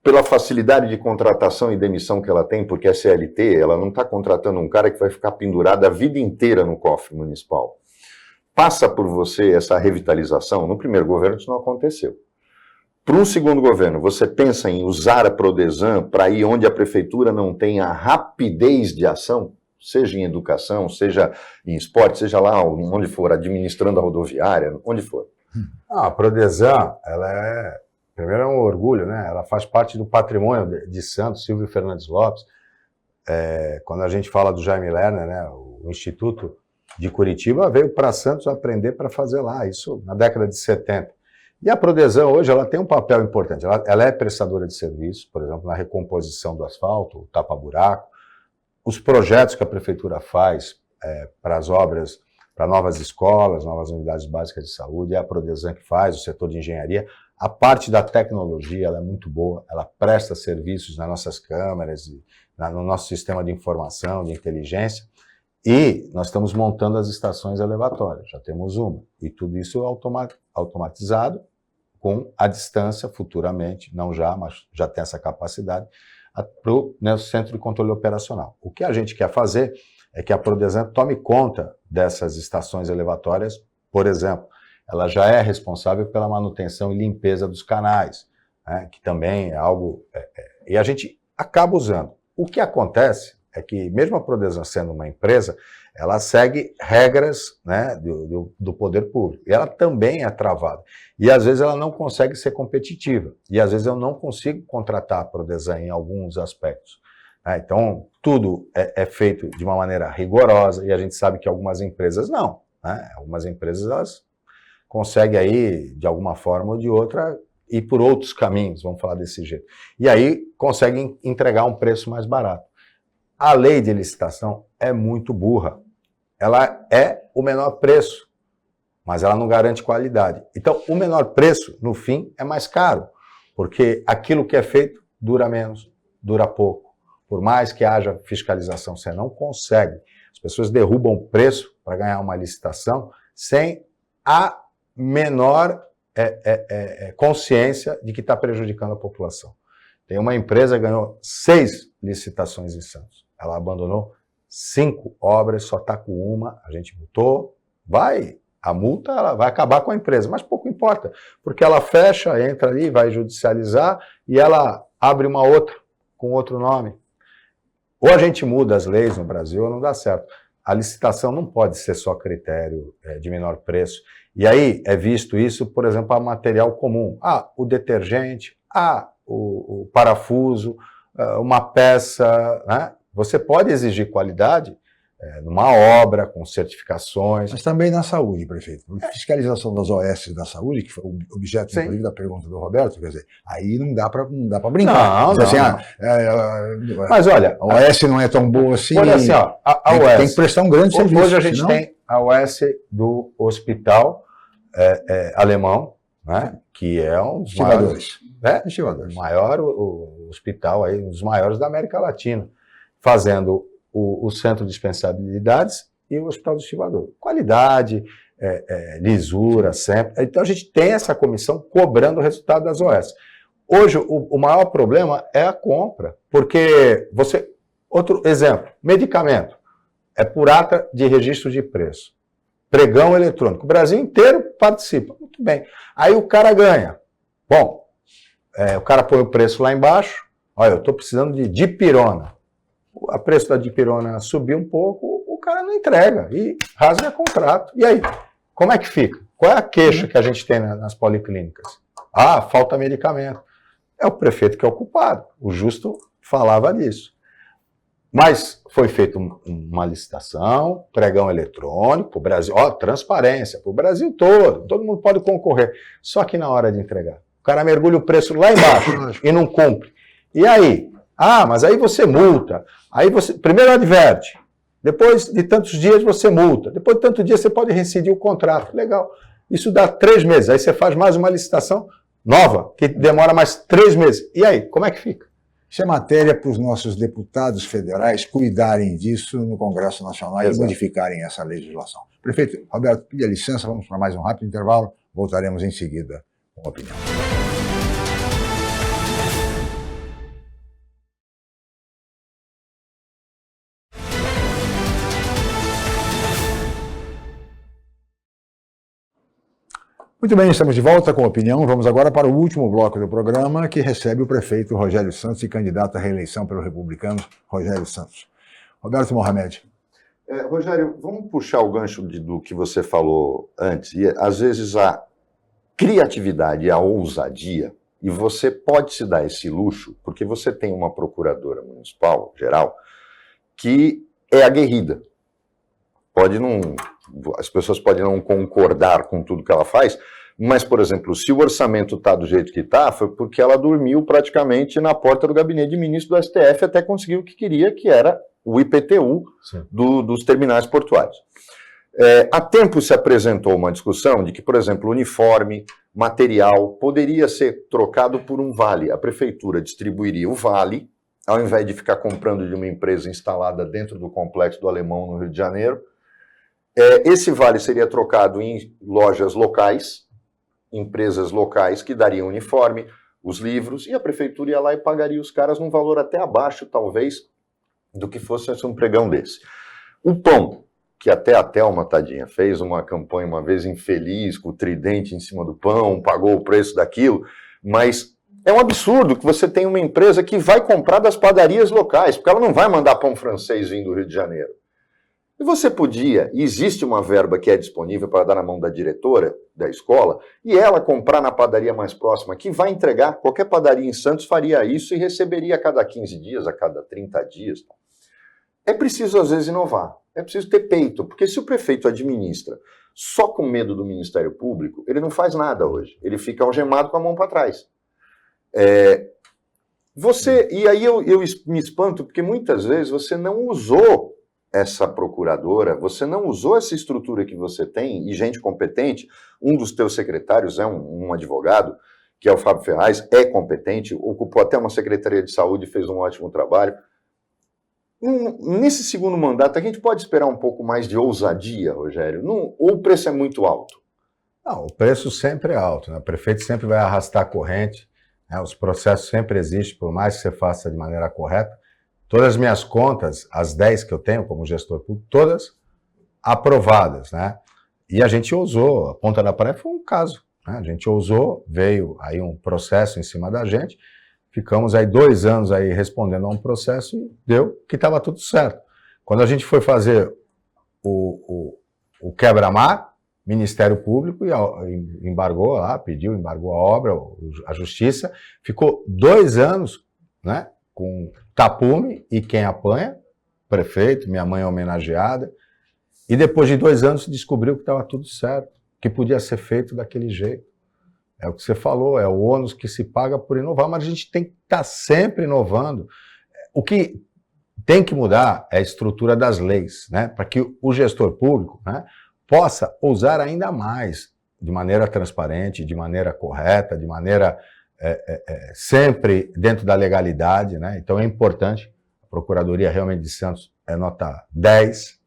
pela facilidade de contratação e demissão que ela tem, porque é CLT, ela não está contratando um cara que vai ficar pendurado a vida inteira no cofre municipal. Passa por você essa revitalização? No primeiro governo isso não aconteceu. Para um segundo governo, você pensa em usar a Prodesan para ir onde a prefeitura não tem a rapidez de ação, seja em educação, seja em esporte, seja lá onde for, administrando a rodoviária, onde for? A Prodesan, primeiro é um orgulho, né? Ela faz parte do patrimônio de Santos, Silvio Fernandes Lopes. Quando a gente fala do Jaime Lerner, né, o Instituto de Curitiba veio para Santos aprender para fazer lá, isso na década de 70. E a Prodesan hoje ela tem um papel importante, ela é prestadora de serviço, por exemplo, na recomposição do asfalto, o tapa-buraco, os projetos que a prefeitura faz para as obras, para novas escolas, novas unidades básicas de saúde, é a Prodesan que faz, o setor de engenharia. A parte da tecnologia ela é muito boa, ela presta serviços nas nossas câmeras, no nosso sistema de informação, de inteligência. E nós estamos montando as estações elevatórias, já temos uma. E tudo isso automatizado, com a distância, futuramente, não já, mas já tem essa capacidade, para o Centro de Controle Operacional. O que a gente quer fazer é que a Prodesan tome conta dessas estações elevatórias, por exemplo, ela já é responsável pela manutenção e limpeza dos canais, né, que também é algo... e a gente acaba usando. O que acontece é que, mesmo a Prodesan sendo uma empresa, ela segue regras, né, do poder público. E ela também é travada. E, às vezes, ela não consegue ser competitiva. E, às vezes, eu não consigo contratar a Prodesan em alguns aspectos. Então, tudo é feito de uma maneira rigorosa, e a gente sabe que algumas empresas não. Né? Algumas empresas, elas conseguem aí, de alguma forma ou de outra, ir por outros caminhos, vamos falar desse jeito. E aí, conseguem entregar um preço mais barato. A lei de licitação é muito burra. Ela é o menor preço, mas ela não garante qualidade. Então, o menor preço, no fim, é mais caro, porque aquilo que é feito dura menos, dura pouco. Por mais que haja fiscalização, você não consegue. As pessoas derrubam o preço para ganhar uma licitação sem a menor consciência de que está prejudicando a população. Tem uma empresa que ganhou 6 licitações em Santos. Ela abandonou 5 obras, só está com uma, a gente multou, a multa ela vai acabar com a empresa, mas pouco importa, porque ela fecha, entra ali, vai judicializar e ela abre uma outra com outro nome. Ou a gente muda as leis no Brasil ou não dá certo. A licitação não pode ser só critério de menor preço. E aí é visto isso, por exemplo, a material comum. O detergente, o parafuso, uma peça, né? Você pode exigir qualidade numa obra, com certificações. Mas também na saúde, prefeito. Fiscalização das OS da saúde, que foi o objeto, inclusive, da pergunta do Roberto, quer dizer, aí não dá para brincar. Não, assim, mas olha, a OS não é tão boa assim. Olha assim, ó, a OS, tem que prestar um grande serviço. Hoje a gente tem a OS do hospital alemão, né, que é um dos maiores, o maior hospital aí, um dos maiores da América Latina, fazendo o Centro de Dispensabilidades e o Hospital do Estivador. Qualidade, lisura, sempre. Então a gente tem essa comissão cobrando o resultado das OS. Hoje o maior problema é a compra, porque outro exemplo, medicamento, é por ata de registro de preço. Pregão eletrônico. O Brasil inteiro participa. Muito bem. Aí o cara ganha. Bom, o cara põe o preço lá embaixo. Olha, eu estou precisando de dipirona. O preço da dipirona subiu um pouco, o cara não entrega e rasga contrato. E aí, como é que fica? Qual é a queixa que a gente tem nas policlínicas? Falta medicamento. É o prefeito que é o culpado. O Justo falava disso. Mas foi feita uma licitação, pregão eletrônico, para o Brasil, transparência, para o Brasil todo mundo pode concorrer. Só que na hora de entregar, o cara mergulha o preço lá embaixo e não cumpre. E aí? Mas aí você multa. Aí você primeiro adverte, depois de tantos dias você multa, depois de tantos dias você pode rescindir o contrato. Legal. Isso dá 3 meses. Aí você faz mais uma licitação nova, que demora mais 3 meses. E aí, como é que fica? Isso é matéria para os nossos deputados federais cuidarem disso no Congresso Nacional e modificarem essa legislação. Prefeito Roberto, pedir licença, vamos para mais um rápido intervalo, voltaremos em seguida com a opinião. Muito bem, estamos de volta com a opinião. Vamos agora para o último bloco do programa, que recebe o prefeito Rogério Santos e candidato à reeleição pelo republicano Rogério Santos. Roberto Mohamed. Rogério, vamos puxar o gancho do que você falou antes. E, às vezes a criatividade, a ousadia, e você pode se dar esse luxo, porque você tem uma procuradora municipal, geral, que é aguerrida. As pessoas podem não concordar com tudo que ela faz, mas, por exemplo, se o orçamento está do jeito que está, foi porque ela dormiu praticamente na porta do gabinete de ministro do STF até conseguir o que queria, que era o IPTU dos terminais portuários. Há tempo se apresentou uma discussão de que, por exemplo, uniforme, material, poderia ser trocado por um vale. A prefeitura distribuiria o vale, ao invés de ficar comprando de uma empresa instalada dentro do Complexo do Alemão, no Rio de Janeiro. Esse vale seria trocado em lojas locais, empresas locais que dariam uniforme, os livros, e a prefeitura ia lá e pagaria os caras num valor até abaixo, talvez, do que fosse um pregão desse. O pão, que até a Thelma, tadinha, fez uma campanha uma vez infeliz, com o tridente em cima do pão, pagou o preço daquilo, mas é um absurdo que você tenha uma empresa que vai comprar das padarias locais, porque ela não vai mandar pão francês vindo do Rio de Janeiro. E você podia, e existe uma verba que é disponível para dar na mão da diretora da escola, e ela comprar na padaria mais próxima, que vai entregar, qualquer padaria em Santos faria isso e receberia a cada 15 dias, a cada 30 dias. É preciso, às vezes, inovar. É preciso ter peito, porque se o prefeito administra só com medo do Ministério Público, ele não faz nada hoje. Ele fica algemado com a mão para trás. E aí eu me espanto, porque muitas vezes você não usou essa procuradora, você não usou essa estrutura que você tem, e gente competente. Um dos teus secretários é um advogado, que é o Fábio Ferraz, é competente, ocupou até uma Secretaria de Saúde e fez um ótimo trabalho. Nesse segundo mandato, a gente pode esperar um pouco mais de ousadia, Rogério? Ou o preço é muito alto? Não, o preço sempre é alto, né? O prefeito sempre vai arrastar a corrente, né? Os processos sempre existem, por mais que você faça de maneira correta. Todas as minhas contas, as 10 que eu tenho como gestor público, todas aprovadas, né? E a gente ousou, a Ponta da Praia foi um caso, né? A gente ousou, veio aí um processo em cima da gente, ficamos aí 2 anos aí respondendo a um processo e deu que estava tudo certo. Quando a gente foi fazer o quebra-mar, Ministério Público embargou lá, embargou a obra, a Justiça, ficou 2 anos, né, com tapume e quem apanha, prefeito, minha mãe é homenageada, e depois de 2 anos se descobriu que estava tudo certo, que podia ser feito daquele jeito. É o que você falou, é o ônus que se paga por inovar, mas a gente tem que estar sempre inovando. O que tem que mudar é a estrutura das leis, né, para que o gestor público, né, possa usar ainda mais, de maneira transparente, de maneira correta, de maneira sempre dentro da legalidade, né? Então é importante, a Procuradoria realmente de Santos é nota 10,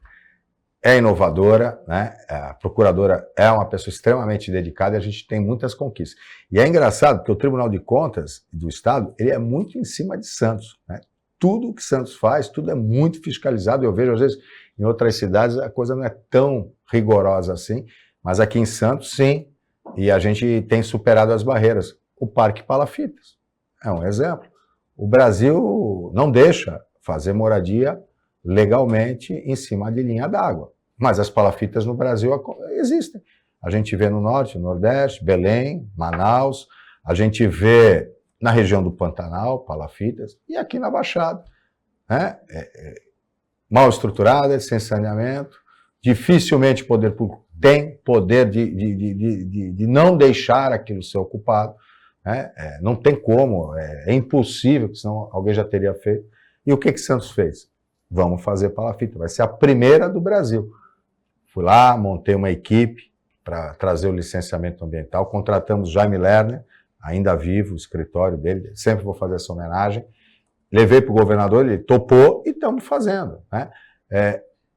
é inovadora, né? A Procuradora é uma pessoa extremamente dedicada e a gente tem muitas conquistas. E é engraçado porque o Tribunal de Contas do Estado, ele é muito em cima de Santos, né? Tudo o que Santos faz, tudo é muito fiscalizado. Eu vejo, às vezes, em outras cidades, a coisa não é tão rigorosa assim, mas aqui em Santos, sim, e a gente tem superado as barreiras. O Parque Palafitas é um exemplo. O Brasil não deixa fazer moradia legalmente em cima de linha d'água, mas as palafitas no Brasil existem. A gente vê no Norte, no Nordeste, Belém, Manaus, a gente vê na região do Pantanal, palafitas, e aqui na Baixada, né? Mal estruturada, sem saneamento, dificilmente o poder público tem poder de não deixar aquilo ser ocupado, né? Não tem como, é impossível, senão alguém já teria feito. E o que Santos fez? Vamos fazer palafita, vai ser a primeira do Brasil. Fui lá, montei uma equipe para trazer o licenciamento ambiental, contratamos Jaime Lerner, ainda vivo, o escritório dele, sempre vou fazer essa homenagem. Levei para o governador, ele topou e estamos fazendo, né?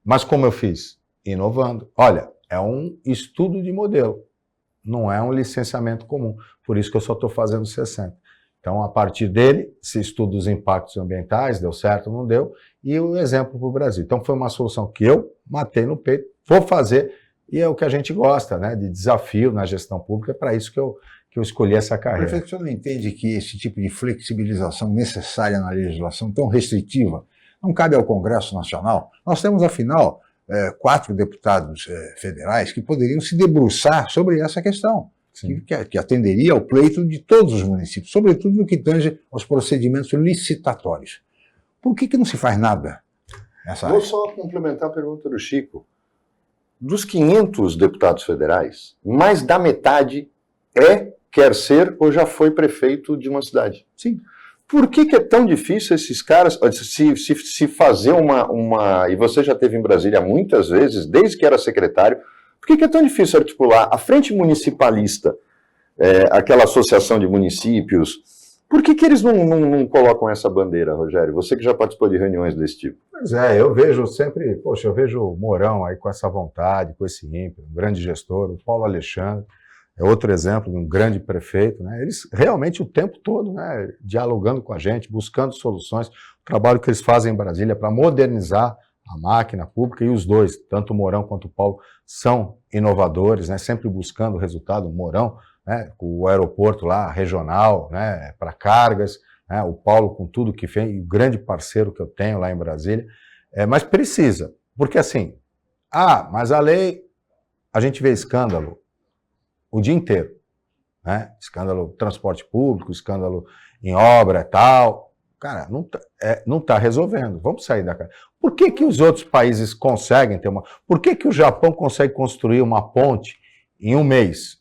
Mas como eu fiz? Inovando. Olha, é um estudo de modelo, não é um licenciamento comum, por isso que eu só estou fazendo 60. Então, a partir dele, se estuda os impactos ambientais, deu certo ou não deu, e o exemplo para o Brasil. Então, foi uma solução que eu matei no peito, vou fazer, e é o que a gente gosta, né, de desafio na gestão pública, é para isso que eu escolhi essa carreira. Prefeito, o senhor não entende que esse tipo de flexibilização necessária na legislação tão restritiva não cabe ao Congresso Nacional? Nós temos, afinal, 4 deputados federais que poderiam se debruçar sobre essa questão, que atenderia ao pleito de todos os municípios, sobretudo no que tange aos procedimentos licitatórios. Por que não se faz nada nessa área? Vou só complementar a pergunta do Chico. Dos 500 deputados federais, mais da metade quer ser ou já foi prefeito de uma cidade. Sim. Por que é tão difícil esses caras se fazer uma... E você já esteve em Brasília muitas vezes, desde que era secretário. Por que é tão difícil articular a frente municipalista, aquela associação de municípios? Por que eles não colocam essa bandeira, Rogério? Você que já participou de reuniões desse tipo. Pois é, eu vejo sempre... Poxa, eu vejo o Mourão aí com essa vontade, com esse ímpeto, um grande gestor, o Paulo Alexandre. É outro exemplo de um grande prefeito, né? Eles realmente o tempo todo, né, dialogando com a gente, buscando soluções, o trabalho que eles fazem em Brasília para modernizar a máquina pública, e os dois, tanto o Mourão quanto o Paulo, são inovadores, né, sempre buscando o resultado. O Mourão, né, com o aeroporto lá, regional, né, para cargas, né, o Paulo com tudo que fez, e o grande parceiro que eu tenho lá em Brasília, mas precisa, porque assim, mas a lei, a gente vê escândalo o dia inteiro, né? Escândalo transporte público, escândalo em obra e tal. Cara, não tá resolvendo. Vamos sair da cara. Por que os outros países conseguem ter uma... Por que o Japão consegue construir uma ponte em 1 mês?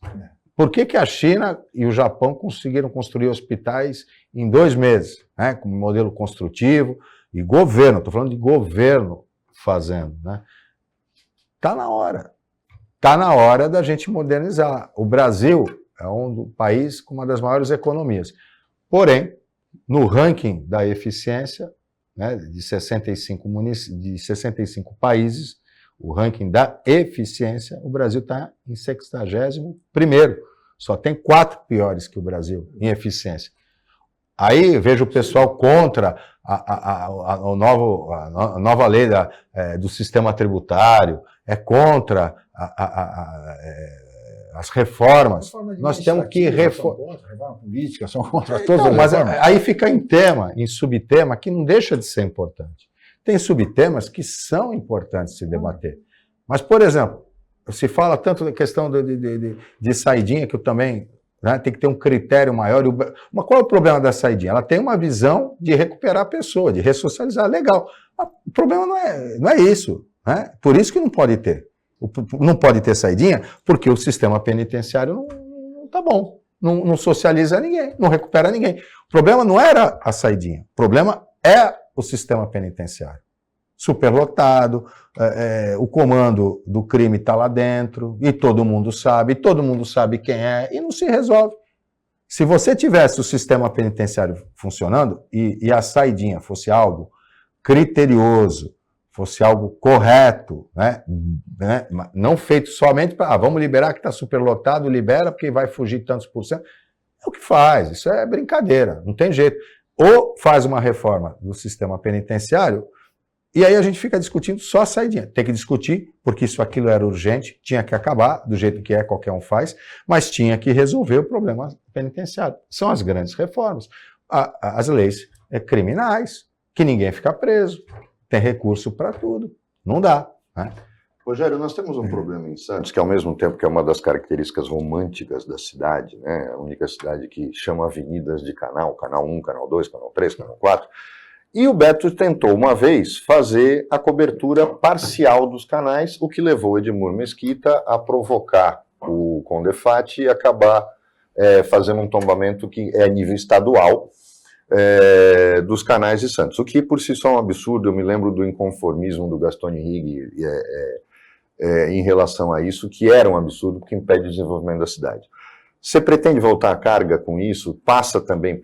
Por que a China e o Japão conseguiram construir hospitais em 2 meses, né? Com modelo construtivo e governo, estou falando de governo fazendo, né? Tá na hora. Está na hora da gente modernizar. O Brasil é um país com uma das maiores economias. Porém, no ranking da eficiência, né, de 65 países, o ranking da eficiência, o Brasil está em 61º. Só tem 4 piores que o Brasil em eficiência. Aí vejo o pessoal contra a nova lei do sistema tributário, contra as reformas, Reforma nós temos que reforma política, são contra todas as mas reformas. aí fica em tema, em subtema, que não deixa de ser importante. Tem subtemas que são importantes de se debater. Mas, por exemplo, se fala tanto da questão de saidinha, que eu também, né, tem que ter um critério maior. Mas qual é o problema da saidinha? Ela tem uma visão de recuperar a pessoa, de ressocializar, legal. O problema não é isso, né? Por isso que não pode ter. Não pode ter saidinha, porque o sistema penitenciário não está bom. Não socializa ninguém, não recupera ninguém. O problema não era a saidinha, o problema é o sistema penitenciário. Superlotado, o comando do crime está lá dentro, e todo mundo sabe quem é, e não se resolve. Se você tivesse o sistema penitenciário funcionando, e a saidinha fosse algo criterioso, fosse algo correto, né? Não feito somente para, vamos liberar que está superlotado, libera porque vai fugir tantos por cento. É o que faz, isso é brincadeira, não tem jeito. Ou faz uma reforma do sistema penitenciário, e aí a gente fica discutindo só a saidinha. Tem que discutir, porque aquilo era urgente, tinha que acabar, do jeito que qualquer um faz, mas tinha que resolver o problema penitenciário. São as grandes reformas. As leis criminais, que ninguém fica preso, tem recurso para tudo. Não dá, né? Rogério, nós temos um problema em Santos, que ao mesmo tempo que é uma das características românticas da cidade, né? A única cidade que chama avenidas de canal 1, canal 2, canal 3, canal 4, e o Beto tentou uma vez fazer a cobertura parcial dos canais, o que levou o Edmur Mesquita a provocar o Condefat e acabar fazendo um tombamento que é a nível estadual dos canais de Santos, o que por si só é um absurdo. Eu me lembro do inconformismo do Gaston Henrique em relação a isso, que era um absurdo, porque impede o desenvolvimento da cidade. Você pretende voltar à carga com isso? Passa também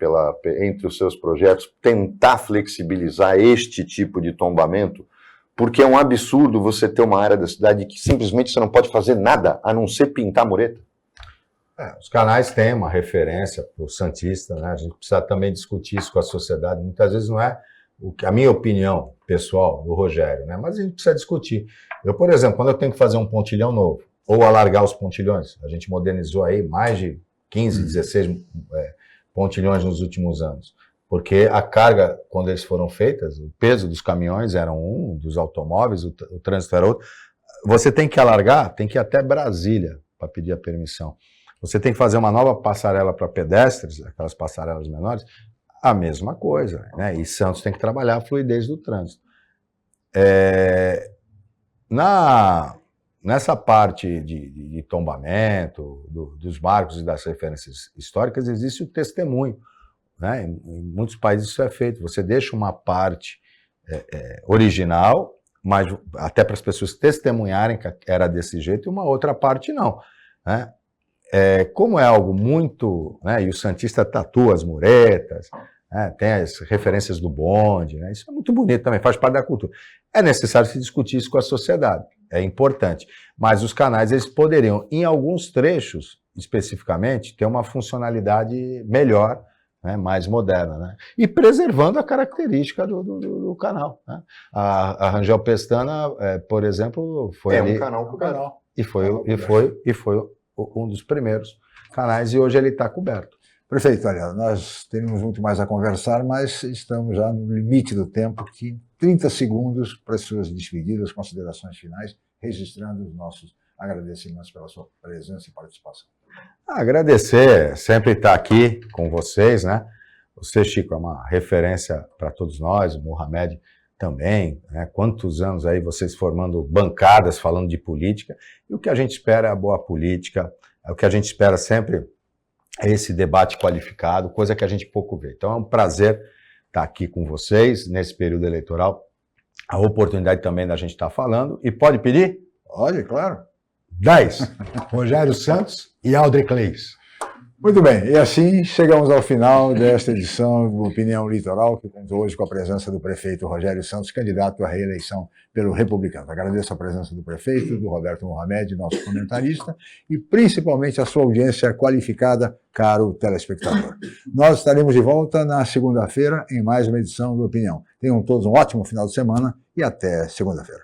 entre os seus projetos tentar flexibilizar este tipo de tombamento? Porque é um absurdo você ter uma área da cidade que simplesmente você não pode fazer nada, a não ser pintar a mureta. Os canais têm uma referência para o santista, né? A gente precisa também discutir isso com a sociedade. Muitas vezes não é a minha opinião pessoal do Rogério, né? Mas a gente precisa discutir. Eu, por exemplo, quando eu tenho que fazer um pontilhão novo, ou alargar os pontilhões, a gente modernizou aí mais de 15, 16 pontilhões nos últimos anos, porque a carga, quando eles foram feitas, o peso dos caminhões era um, dos automóveis, o trânsito era outro. Você tem que alargar, tem que ir até Brasília para pedir a permissão. Você tem que fazer uma nova passarela para pedestres, aquelas passarelas menores, a mesma coisa, né? E Santos tem que trabalhar a fluidez do trânsito. Nessa parte de tombamento, dos marcos e das referências históricas, existe o testemunho, né? Em muitos países isso é feito. Você deixa uma parte original, mas até para as pessoas testemunharem que era desse jeito, e uma outra parte não, né? Como é algo muito, né, e o santista tatua as muretas, né, tem as referências do bonde, né, isso é muito bonito também, faz parte da cultura. É necessário se discutir isso com a sociedade, é importante. Mas os canais, eles poderiam, em alguns trechos, especificamente, ter uma funcionalidade melhor, né, mais moderna, né, e preservando a característica do canal, né. A Rangel Pestana, por exemplo, foi ali, um canal coberto. E foi um dos primeiros canais, e hoje ele está coberto. Prefeito, olha, nós teríamos muito mais a conversar, mas estamos já no limite do tempo, que 30 segundos para as suas despedidas, considerações finais, registrando os nossos agradecimentos pela sua presença e participação. Agradecer, sempre estar aqui com vocês, né? Você, Chico, é uma referência para todos nós, o Mohamed também, né? Quantos anos aí vocês formando bancadas, falando de política, e o que a gente espera é a boa política, o que a gente espera sempre é esse debate qualificado, coisa que a gente pouco vê. Então é um prazer estar aqui com vocês nesse período eleitoral, a oportunidade também da gente estar falando, e pode pedir? Pode, claro. 10. Rogério Santos e Aldre Cleis. Muito bem, e assim chegamos ao final desta edição do Opinião Litoral, que contou hoje com a presença do prefeito Rogério Santos, candidato à reeleição pelo Republicano. Agradeço a presença do prefeito, do Roberto Mohamed, nosso comentarista, e principalmente a sua audiência qualificada, caro telespectador. Nós estaremos de volta na segunda-feira em mais uma edição do Opinião. Tenham todos um ótimo final de semana e até segunda-feira.